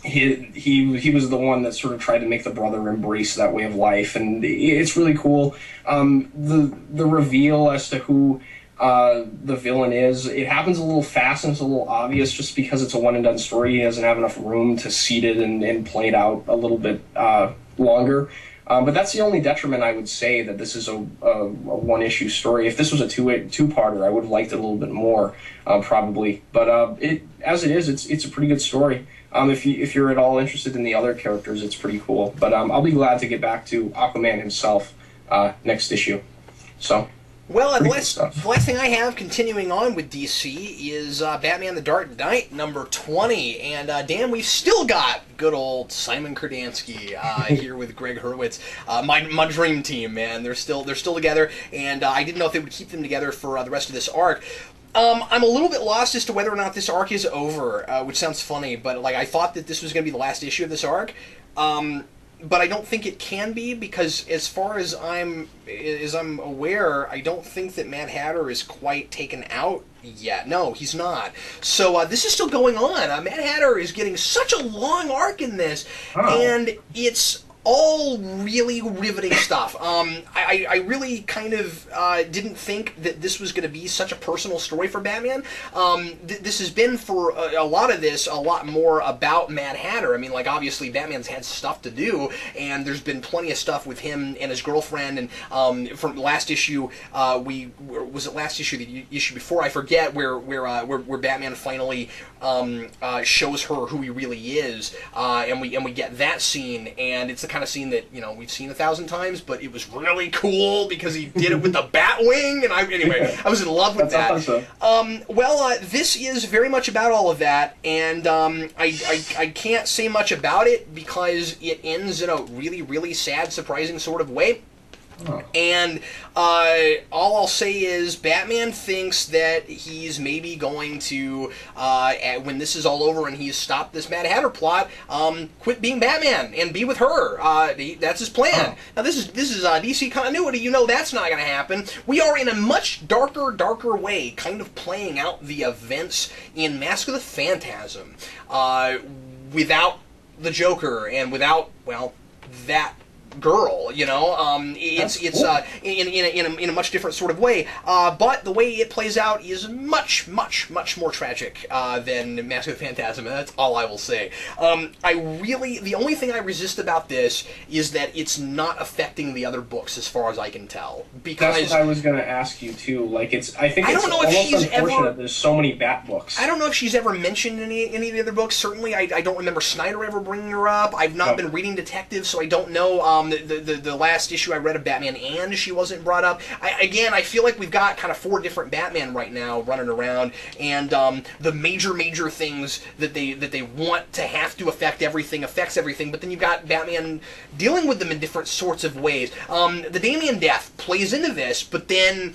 he was the one that sort of tried to make the brother embrace that way of life, and it's really cool. The reveal as to who the villain is, it happens a little fast and it's a little obvious just because it's a one-and-done story. He doesn't have enough room to seed it and play it out a little bit longer. But that's the only detriment, I would say, that this is a one-issue story. If this was a two-parter, I would have liked it a little bit more, probably. But as it is, it's a pretty good story. If you're at all interested in the other characters, it's pretty cool. But I'll be glad to get back to Aquaman himself next issue. So. Well, the last thing I have continuing on with DC is Batman the Dark Knight number 20. And Dan, we've still got good old Simon Kurdansky here with Greg Hurwitz. My dream team, man. They're still together, and I didn't know if they would keep them together for the rest of this arc. I'm a little bit lost as to whether or not this arc is over, which sounds funny, but I thought that this was going to be the last issue of this arc. But I don't think it can be, because as far as I'm aware, I don't think that Mad Hatter is quite taken out yet. No, he's not. So this is still going on. Mad Hatter is getting such a long arc in this, and it's all really riveting stuff. I really kind of didn't think that this was going to be such a personal story for Batman. This has been, for a lot of this, a lot more about Mad Hatter. I mean, obviously Batman's had stuff to do, and there's been plenty of stuff with him and his girlfriend, and from last issue, was it last issue, the issue before, I forget, where Batman finally shows her who he really is, and we get that scene, and it's the kind of scene that we've seen 1,000 times, but it was really cool because he did it with the Batwing, and I was in love with that. Awesome. This is very much about all of that, and I can't say much about it because it ends in a really, really sad, surprising sort of way. Oh. And all I'll say is Batman thinks that he's maybe going to, when this is all over and he's stopped this Mad Hatter plot, quit being Batman and be with her. That's his plan. Oh. Now this is DC continuity. You know that's not going to happen. We are in a much darker way, kind of playing out the events in Mask of the Phantasm, without the Joker and without, well, that girl, you know, it's cool. in a much different sort of way, but the way it plays out is much more tragic than Mask of the Phantasm, and that's all I will say. The only thing I resist about this is that it's not affecting the other books as far as I can tell, because that's what I was going to ask you too. Like, I think it's don't know if almost she's unfortunate ever, there's so many Bat books. I don't know if she's ever mentioned any of the other books. Certainly, I don't remember Snyder ever bringing her up. I've not been reading Detective, so I don't know. The last issue I read of Batman and she wasn't brought up. I feel like we've got kind of 4 different Batman right now running around, and the major things that they want to have to affect everything affects everything, but then you've got Batman dealing with them in different sorts of ways. The Damian death plays into this, but then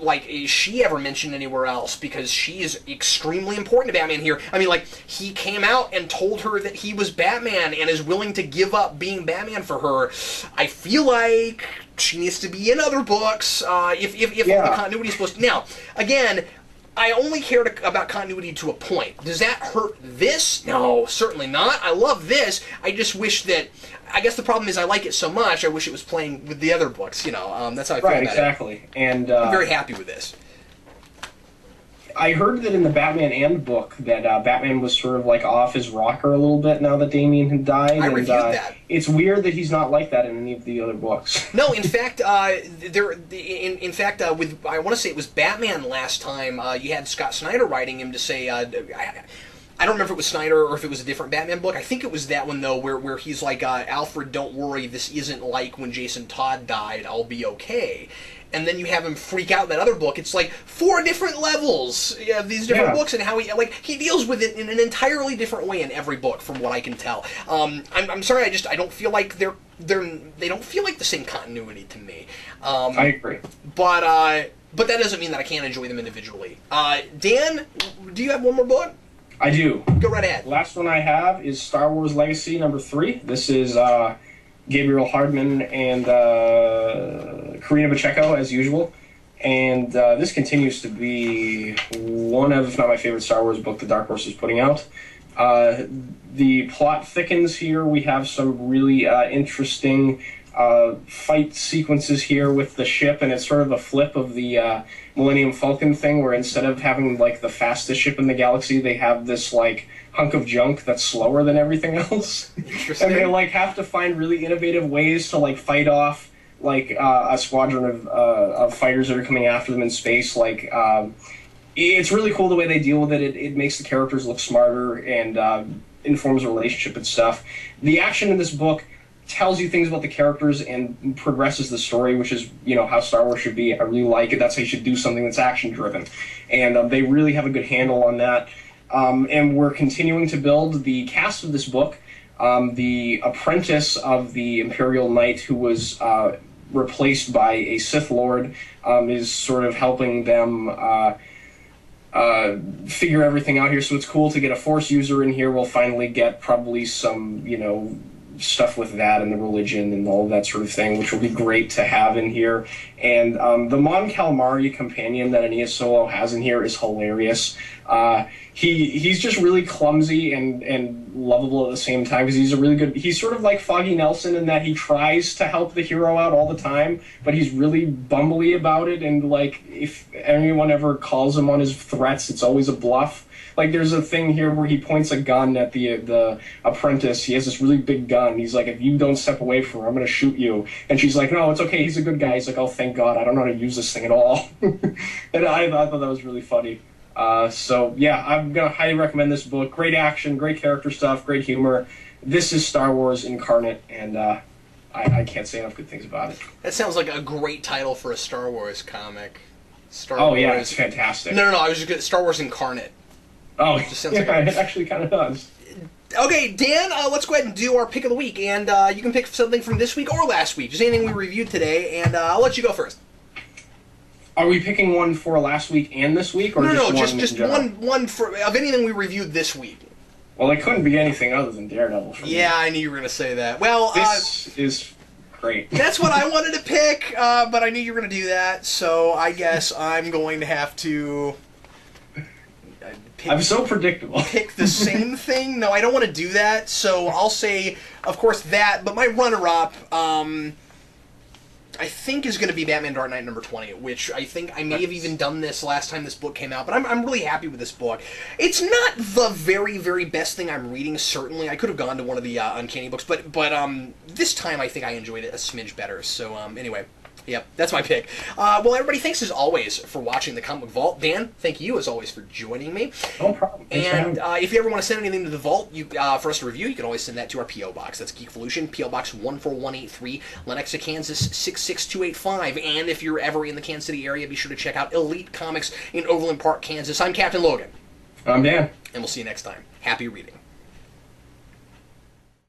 is she ever mentioned anywhere else? Because she is extremely important to Batman here. I mean, like, he came out and told her that he was Batman and is willing to give up being Batman for her. I feel like she needs to be in other books, if the continuity is supposed to. Now, again, I only care about continuity to a point. Does that hurt this? No, certainly not. I love this. I just wish that... I guess the problem is I like it so much, I wish it was playing with the other books, you know. That's how I feel about exactly. it. And I'm very happy with this. I heard that in the Batman and book that Batman was sort of like off his rocker a little bit now that Damian had died. I reviewed that. It's weird that he's not like that in any of the other books. No, in fact, with I want to say it was Batman last time. You had Scott Snyder writing him to say. I don't remember if it was Snyder or if it was a different Batman book. I think it was that one, though, where he's like, Alfred, don't worry, this isn't like when Jason Todd died, I'll be okay. And then you have him freak out in that other book. It's like 4 different levels of these different books, and how he deals with it in an entirely different way in every book, from what I can tell. I'm sorry, I don't feel like they don't feel like the same continuity to me. I agree. But that doesn't mean that I can't enjoy them individually. Dan, do you have one more book? I do. Go right ahead. Last one I have is Star Wars Legacy #3. This is Gabriel Hardman and Karina Pacheco, as usual. And this continues to be one of, if not my favorite Star Wars book that Dark Horse is putting out. The plot thickens here. We have some really interesting fight sequences here with the ship, and it's sort of a flip of the Millennium Falcon thing, where instead of having like the fastest ship in the galaxy, they have this like hunk of junk that's slower than everything else. And they like have to find really innovative ways to like fight off like a squadron of fighters that are coming after them in space. Like it's really cool the way they deal with it. It makes the characters look smarter and informs the relationship and stuff. The action in this book tells you things about the characters and progresses the story, which is, you know, how Star Wars should be. I really like it. That's how you should do something that's action-driven. And they really have a good handle on that. And we're continuing to build the cast of this book. The apprentice of the Imperial Knight, who was replaced by a Sith Lord, is sort of helping them figure everything out here. So it's cool to get a Force user in here. We'll finally get probably some, you know, stuff with that and the religion and all that sort of thing, which will be great to have in here. And the Mon Calamari companion that Aeneas Solo has in here is hilarious. He's just really clumsy and lovable at the same time, because he's sort of like Foggy Nelson in that he tries to help the hero out all the time, but he's really bumbly about it, and like if anyone ever calls him on his threats, it's always a bluff. Like, there's a thing here where he points a gun at the apprentice. He has this really big gun. He's like, if you don't step away from her, I'm going to shoot you. And she's like, no, it's okay. He's a good guy. He's like, oh, thank God. I don't know how to use this thing at all. And I thought that was really funny. So, yeah, I'm going to highly recommend this book. Great action, great character stuff, great humor. This is Star Wars incarnate, and I can't say enough good things about it. That sounds like a great title for a Star Wars comic. Star Wars. Yeah, it's fantastic. No, I was just going to Star Wars incarnate. Oh, it just sounds yeah, like it actually kind of does. Okay, Dan, let's go ahead and do our pick of the week, and you can pick something from this week or last week, just anything we reviewed today, and I'll let you go first. Are we picking one for last week and this week, or just one for of anything we reviewed this week? Well, it couldn't be anything other than Daredevil for me. Yeah, I knew you were going to say that. Well, this is great. That's what I wanted to pick, but I knew you were going to do that, so I guess I'm going to have to... I'm so predictable. Pick the same thing? No, I don't want to do that, so I'll say, of course, that, but my runner-up, I think is going to be Batman Dark Knight number 20, which I think I may have even done this last time this book came out, but I'm really happy with this book. It's not the very, very best thing I'm reading, certainly. I could have gone to one of the Uncanny books, but this time I think I enjoyed it a smidge better. So anyway, yep, that's my pick. Well, everybody, thanks as always for watching the Comic Vault. Dan, thank you as always for joining me. No problem. And if you ever want to send anything to the Vault for us to review, you can always send that to our P.O. Box. That's Geekvolution, P.O. Box 14183, Lenexa, Kansas 66285. And if you're ever in the Kansas City area, be sure to check out Elite Comics in Overland Park, Kansas. I'm Captain Logan. I'm Dan. And we'll see you next time. Happy reading.